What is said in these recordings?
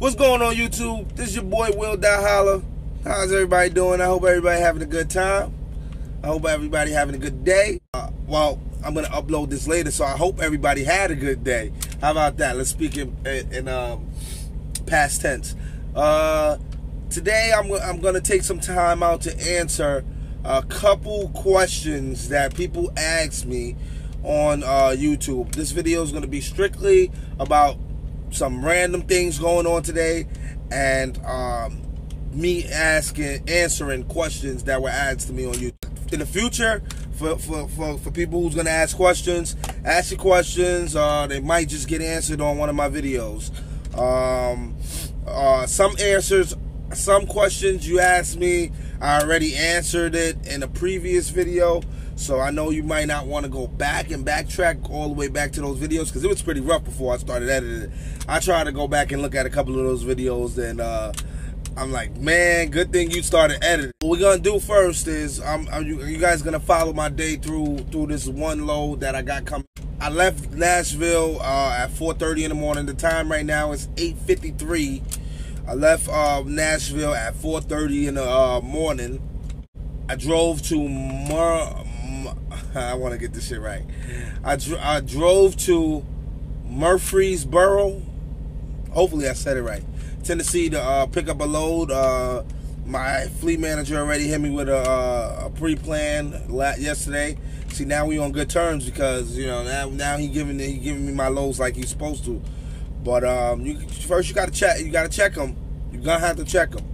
What's going on, YouTube? This is your boy Will Die Holla. How's everybody doing? I hope everybody having a good time. I hope everybody having a good day. Well, I'm gonna upload this later, so I hope everybody had a good day. How about that? Let's speak in past tense. Today I'm gonna take some time out to answer a couple questions that people ask me on YouTube. This video is gonna be strictly about some random things going on today, and me answering questions that were asked to me on YouTube. In the future, for people who's gonna ask your questions. They might just get answered on one of my videos. Some questions you asked me, I already answered it in a previous video. So I know you might not want to go back and backtrack all the way back to those videos, because it was pretty rough before I started editing it. I tried to go back and look at a couple of those videos, and I'm like, man, good thing you started editing. What we're gonna do first is, you guys gonna follow my day through this one load that I got coming. I left Nashville at 4:30 in the morning. The time right now is 8:53. I left Nashville at 4:30 in the morning. I drove to I want to get this shit right. I drove to Murfreesboro. Hopefully I said it right. Tennessee to pick up a load. My fleet manager already hit me with a pre-plan yesterday. See, now we on good terms, because now he giving me my loads like he's supposed to. But first you gotta check them. You're gonna have to check them.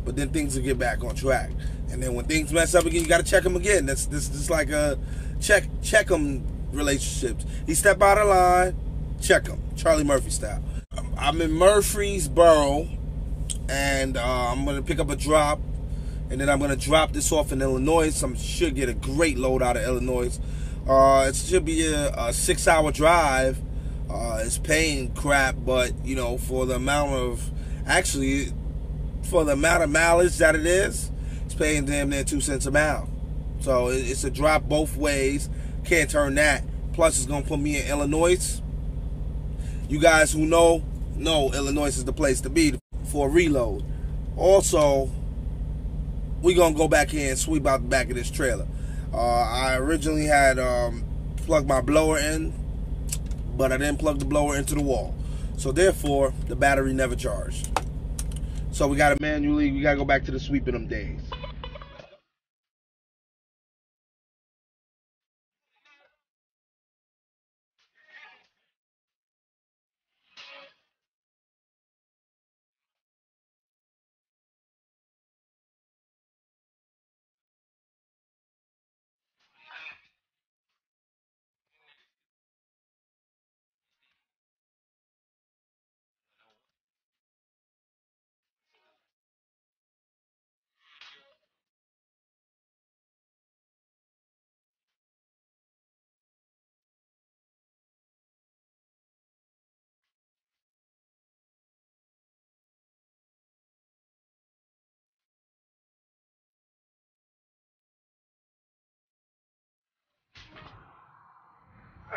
But then things will get back on track. And then when things mess up again, you gotta check them again. This is like a check them relationships. He step out of line, check them, Charlie Murphy style. I'm in Murfreesboro, and I'm gonna pick up a drop, and then I'm gonna drop this off in Illinois. Should get a great load out of Illinois. It should be a 6-hour drive. It's paying crap, but for the amount of mileage that it is, it's paying damn near 2 cents a mile. So it's a drop both ways. Can't turn that. Plus, it's gonna put me in Illinois. You guys who know Illinois is the place to be for a reload. Also, we're gonna go back here and sweep out the back of this trailer. I originally had plugged my blower in, but I didn't plug the blower into the wall. So therefore, the battery never charged. So we gotta go back to the sweeping them days.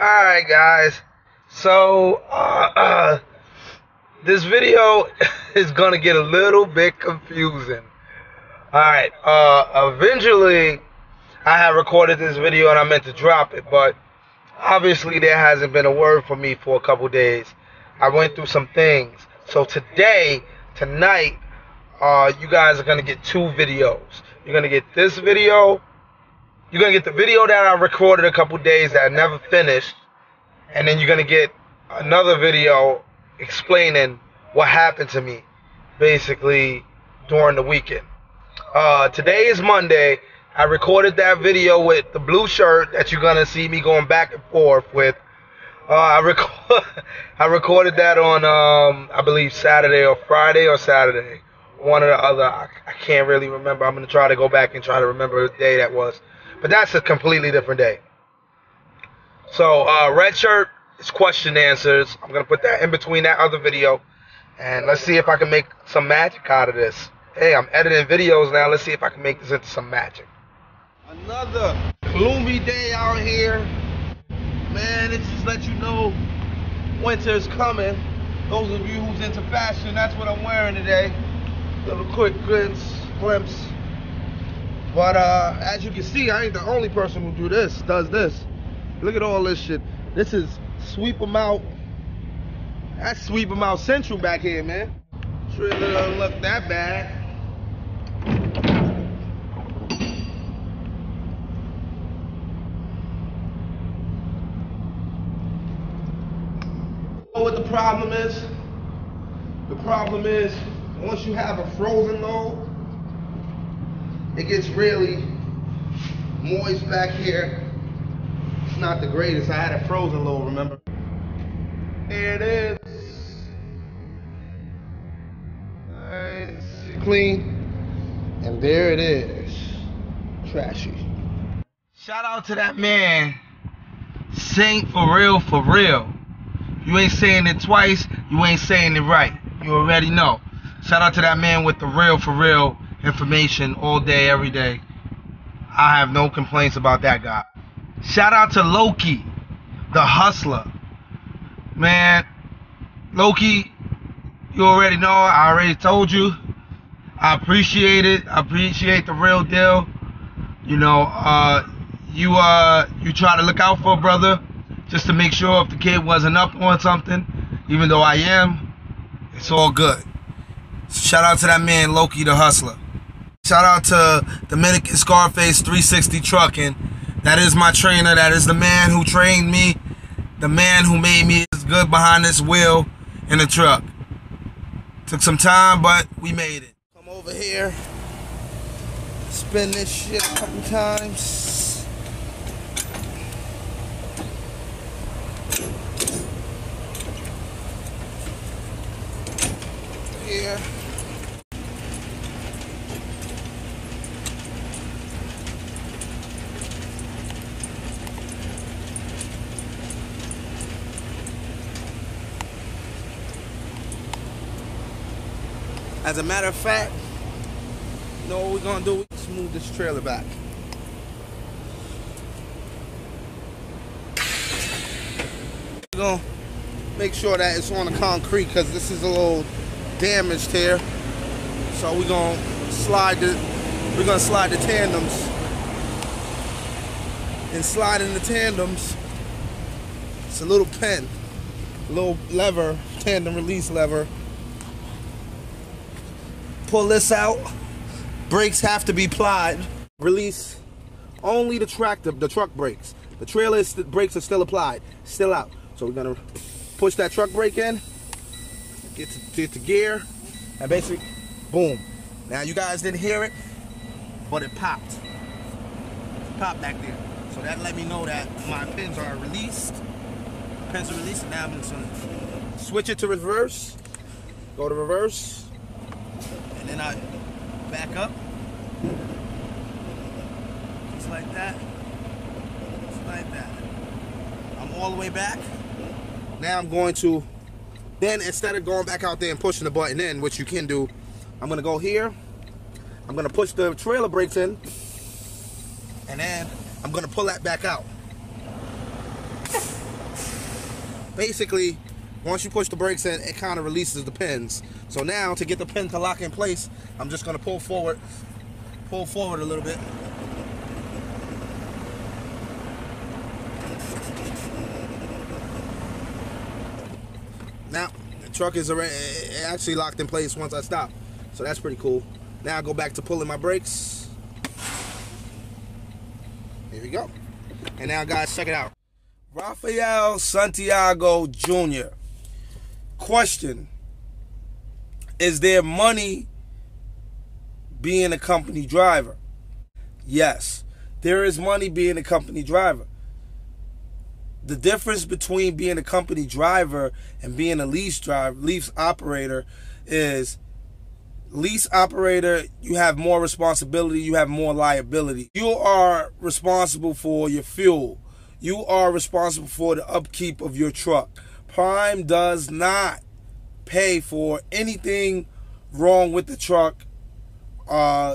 Alright guys, so this video is gonna get a little bit confusing. Alright, eventually I have recorded this video and I meant to drop it, but obviously there hasn't been a word from me for a couple days. I went through some things. So tonight, you guys are gonna get 2 videos. You're gonna get this video. You're going to get the video that I recorded a couple days that I never finished. And then you're going to get another video explaining what happened to me, basically, during the weekend. Today is Monday. I recorded that video with the blue shirt that you're going to see me going back and forth with. I recorded that on, I believe, Saturday or Friday or Saturday. One or the other. I can't really remember. I'm going to try to go back and try to remember the day that was. But that's a completely different day. So, red shirt is question answers. I'm going to put that in between that other video. And let's see if I can make some magic out of this. Hey, I'm editing videos now. Let's see if I can make this into some magic. Another gloomy day out here. Man, it just let you know winter's coming. Those of you who's into fashion, that's what I'm wearing today. Little quick glimpse. But as you can see, I ain't the only person who does this. Look at all this shit. This is Sweep 'em Out. That's Sweep 'em Out Central back here, man. Sure it doesn't look that bad. You know what the problem is? The problem is once you have a frozen load, it gets really moist back here. It's not the greatest. I had a frozen load, remember? There it is. Alright, clean. And there it is. Trashy. Shout out to that man, Saint For Real For Real. You ain't saying it twice, you ain't saying it right. You already know. Shout out to that man with the real for real information all day, every day. I have no complaints about that guy. Shout out to Loki, the hustler. Man, Loki, you already know, I already told you. I appreciate it. I appreciate the real deal. You know, you try to look out for a brother just to make sure if the kid wasn't up on something, even though I am, it's all good. Shout out to that man, Loki the hustler. Shout out to Dominican Scarface 360 Trucking. That is my trainer. That is the man who trained me. The man who made me as good behind this wheel in the truck. Took some time, but we made it. Come over here. Spin this shit a couple times. Here. As a matter of fact, you know what we're gonna do? Let's move this trailer back. We're gonna make sure that it's on the concrete because this is a little damaged here. So we're gonna slide the tandems. And sliding the tandems, it's a little pin, a little lever, tandem release lever. Pull this out. Brakes have to be plied. Release only the truck brakes. The trailer brakes are still applied, still out. So we're gonna push that truck brake in, get to gear, and basically, boom. Now you guys didn't hear it, but it popped. It popped back there. So that let me know that my pins are released. Pins are released, and now I'm just gonna switch it to reverse. Go to reverse. And then I back up, just like that, just like that. I'm all the way back. Now I'm going to, then instead of going back out there and pushing the button in, which you can do, I'm gonna go here, I'm gonna push the trailer brakes in, and then I'm gonna pull that back out. Basically, once you push the brakes in, it kind of releases the pins. So now, to get the pin to lock in place, I'm just gonna pull forward a little bit. Now, the truck is actually locked in place once I stop. So that's pretty cool. Now I go back to pulling my brakes. Here we go. And now guys, check it out. Rafael Santiago Jr. Question: is there money being a company driver? Yes, there is money being a company driver. The difference between being a company driver and being a lease operator is lease operator, you have more responsibility, you have more liability. You are responsible for your fuel. You are responsible for the upkeep of your truck. Prime does not pay for anything wrong with the truck.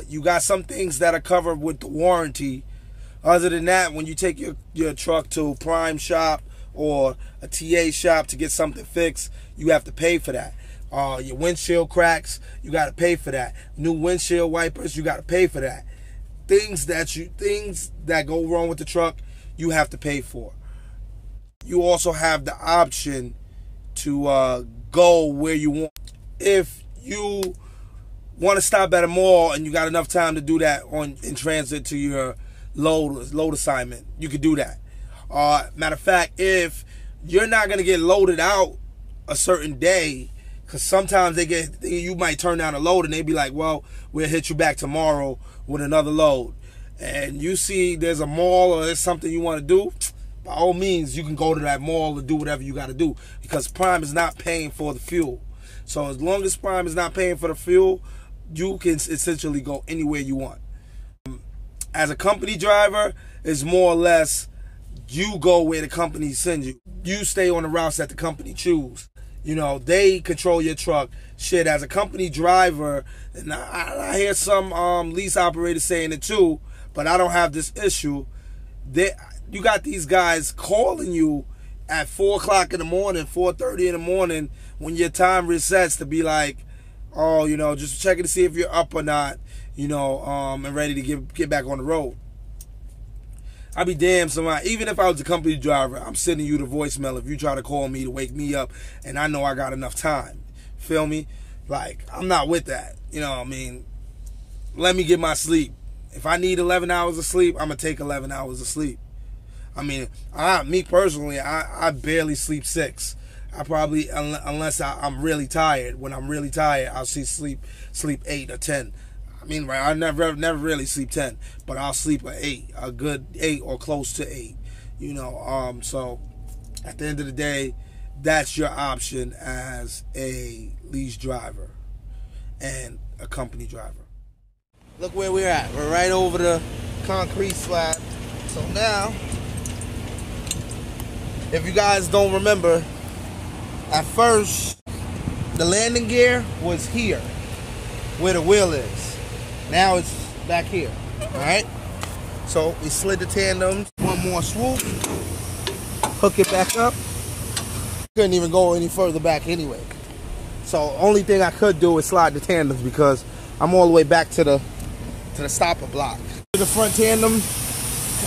You got some things that are covered with the warranty. Other than that, when you take your truck to Prime shop or a TA shop to get something fixed, you have to pay for that. Your windshield cracks, you got to pay for that. New windshield wipers, you got to pay for that. Things that go wrong with the truck, you have to pay for. You also have the option to go where you want. If you want to stop at a mall and you got enough time to do that in transit to your load assignment, you could do that. Matter of fact, if you're not gonna get loaded out a certain day, because sometimes you might turn down a load and they be like, well, we'll hit you back tomorrow with another load. And you see there's a mall or there's something you want to do, by all means, you can go to that mall and do whatever you got to do, because Prime is not paying for the fuel. So as long as Prime is not paying for the fuel, you can essentially go anywhere you want. As a company driver, it's more or less you go where the company sends you. You stay on the routes that the company choose. You know, they control your truck. Shit, as a company driver, and I hear some lease operators saying it too, but I don't have this issue. You got these guys calling you at 4 o'clock in the morning, 4:30 in the morning, when your time resets, to be like, oh, you know, just checking to see if you're up or not, you know, and ready to get back on the road. I'll be damned, somebody. Even if I was a company driver, I'm sending you the voicemail if you try to call me to wake me up and I know I got enough time. Feel me? Like, I'm not with that. You know what I mean? Let me get my sleep. If I need 11 hours of sleep, I'm going to take 11 hours of sleep. I mean, me personally, I barely sleep 6. I probably, unless I'm really tired. When I'm really tired, I'll sleep 8 or 10. I mean, right, I never really sleep 10, but I'll sleep an 8, a good 8 or close to 8. You know, so at the end of the day, that's your option as a lease driver and a company driver. Look where we're at. We're right over the concrete slab. So now, if you guys don't remember, at first, the landing gear was here, where the wheel is. Now it's back here, all right? So we slid the tandems, one more swoop, hook it back up. Couldn't even go any further back anyway. So only thing I could do is slide the tandems, because I'm all the way back to the stopper block. To the front tandem,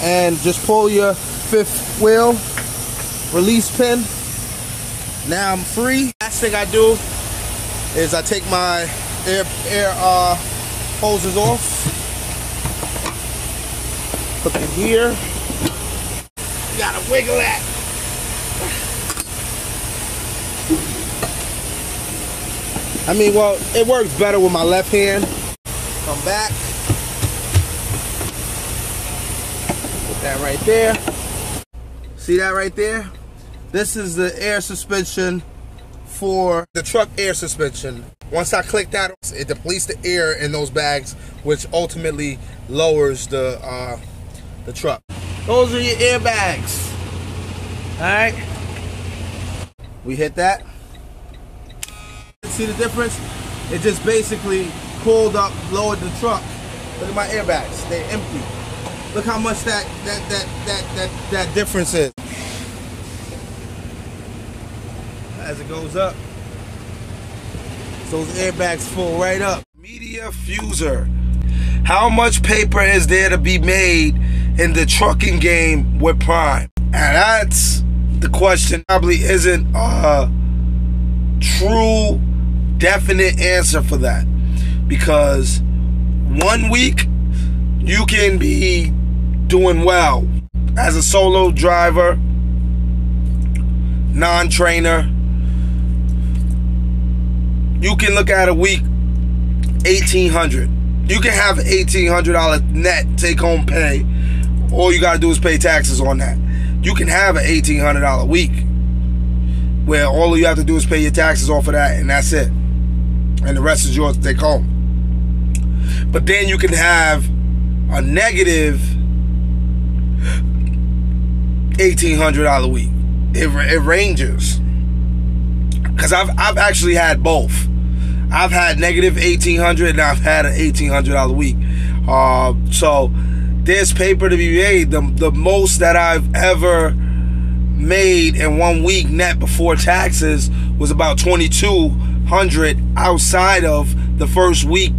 and just pull your 5th wheel release pin. Now I'm free. Last thing I do is I take my air hoses off, hook it here. You gotta wiggle that. I mean, well, it works better with my left hand. Come back. Put that right there. See that right there? This is the air suspension for the truck air suspension. Once I click that, it depletes the air in those bags, which ultimately lowers the truck. Those are your airbags. All right. We hit that. See the difference? It just basically pulled up, lowered the truck. Look at my airbags. They're empty. Look how much that difference is. As it goes up, those airbags full right up. Media fuser. How much paper is there to be made in the trucking game with Prime? And that's the question. Probably isn't a true, definite answer for that. Because 1 week, you can be doing well as a solo driver, non-trainer. You can look at a week, $1,800. You can have an $1,800 net take-home pay. All you gotta do is pay taxes on that. You can have an $1,800 week, where all you have to do is pay your taxes off of that, and that's it. And the rest is yours to take home. But then you can have a negative $1,800 a week. It ranges. Because I've actually had both. I've had negative $1,800 and I've had an $1,800 a week. So there's paper to be made. The most that I've ever made in 1 week net before taxes was about $2,200 outside of the first week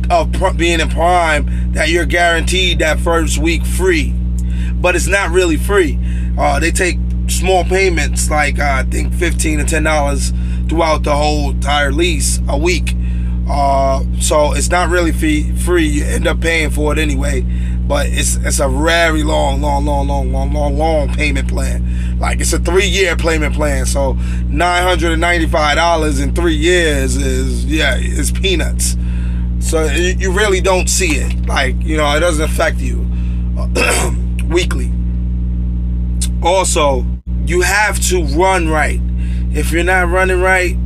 of being in Prime, that you're guaranteed that first week free. But it's not really free. They take small payments, like I think $15 to $10 throughout the whole entire lease a week. So it's not really free. You end up paying for it anyway. But it's a very long payment plan. Like, it's a 3-year payment plan. So $995 in 3 years is peanuts. So you really don't see it. Like, you know, it doesn't affect you weekly. Also, you have to run right. If you're not running right,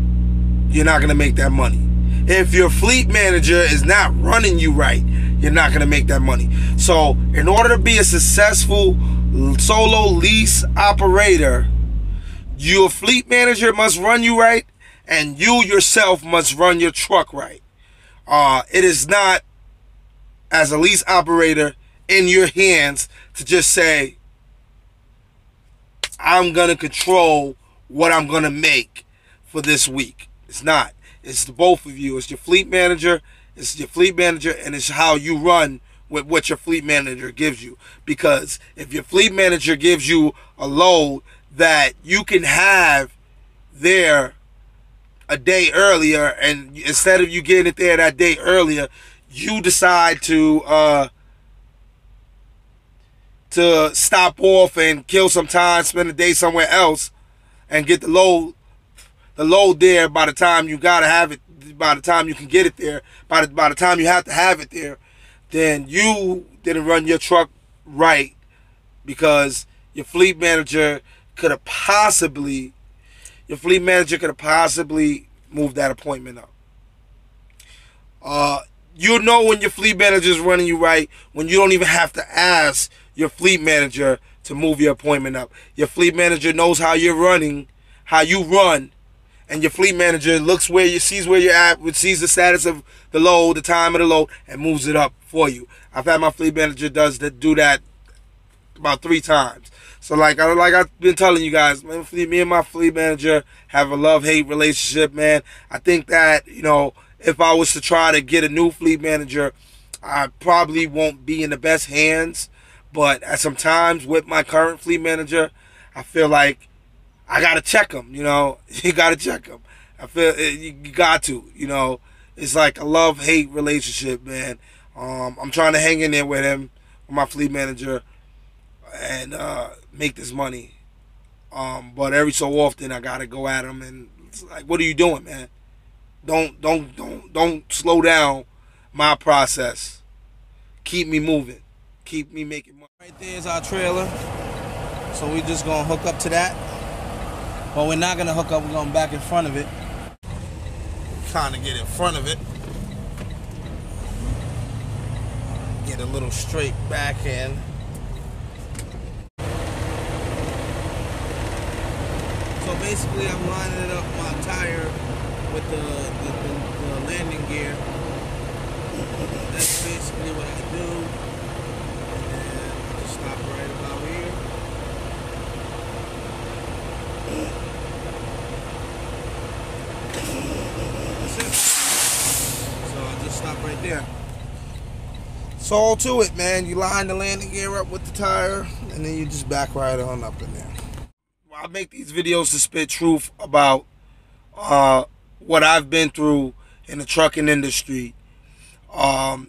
you're not gonna make that money. If your fleet manager is not running you right, you're not gonna make that money. So in order to be a successful solo lease operator, your fleet manager must run you right, and you yourself must run your truck right. It is not, as a lease operator, in your hands to just say, I'm gonna control what I'm gonna make for this week. It's not. It's the both of you. It's your fleet manager. It's your fleet manager, and it's how you run with what your fleet manager gives you. Because if your fleet manager gives you a load that you can have there a day earlier, and instead of you getting it there that day earlier, you decide to stop off and kill some time, spend a day somewhere else, and get the load there by the time you gotta have it, by the time you can get it there, by the time you have to have it there, then you didn't run your truck right, because your fleet manager could have possibly moved that appointment up. You know when your fleet manager is running you right when you don't even have to ask your fleet manager to move your appointment up. Your fleet manager knows how you're running, how you run, and your fleet manager looks sees where you're at, sees the status of the load, the time of the load, and moves it up for you. I've had my fleet manager do that about 3 times. So like I've been telling you guys, man, me and my fleet manager have a love-hate relationship, man. I think that, you know, if I was to try to get a new fleet manager, I probably won't be in the best hands. But at some times with my current fleet manager, I feel like I gotta check him. You know, you gotta check him. I feel you got to. You know, it's like a love-hate relationship, man. I'm trying to hang in there with him, with my fleet manager, and make this money. But every so often I gotta go at him, and it's like, what are you doing, man? Don't slow down my process. Keep me moving. Keep me making money. Right there's our trailer. So we just gonna hook up to that. But we're not gonna hook up, we're going back in front of it. Kinda get in front of it. Get a little straight back end. So basically I'm lining up my tire with the landing gear. That's basically what I do. And I just stop right about here. That's it. So I just stop right there. It's all to it, man. You line the landing gear up with the tire, and then you just back right on up in there. I make these videos to spit truth about what I've been through in the trucking industry. I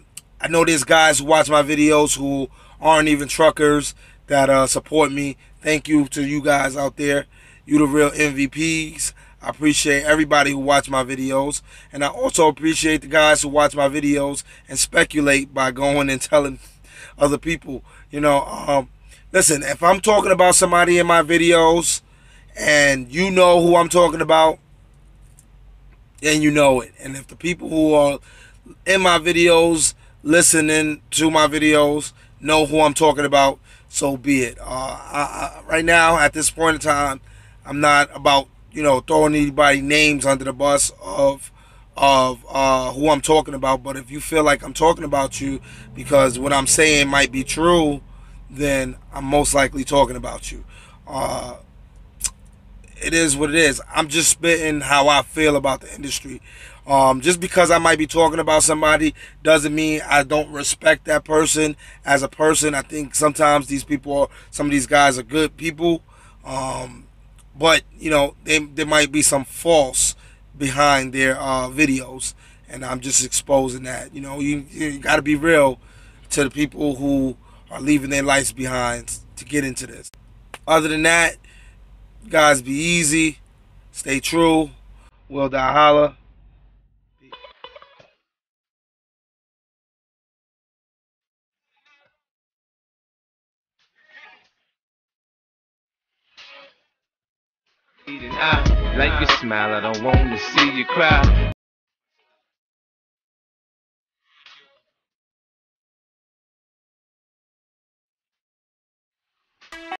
know there's guys who watch my videos who aren't even truckers that support me. Thank you to you guys out there. You the real MVPs. I appreciate everybody who watch my videos. And I also appreciate the guys who watch my videos and speculate by going and telling other people. You know, listen, if I'm talking about somebody in my videos and you know who I'm talking about, then you know it. And if the people who are in my videos, listening to my videos, know who I'm talking about, so be it. Right now, at this point in time, I'm not about, you know, throwing anybody names under the bus of who I'm talking about. But if you feel like I'm talking about you because what I'm saying might be true, then I'm most likely talking about you. It is what it is. I'm just spitting how I feel about the industry. Just because I might be talking about somebody doesn't mean I don't respect that person as a person. I think sometimes some of these guys are good people, but there might be some false behind their videos, and I'm just exposing that. You got to be real to the people who are leaving their lives behind to get into this. Other than that, guys, be easy, stay true. Will die holla. I like your smile, I don't want to see you cry.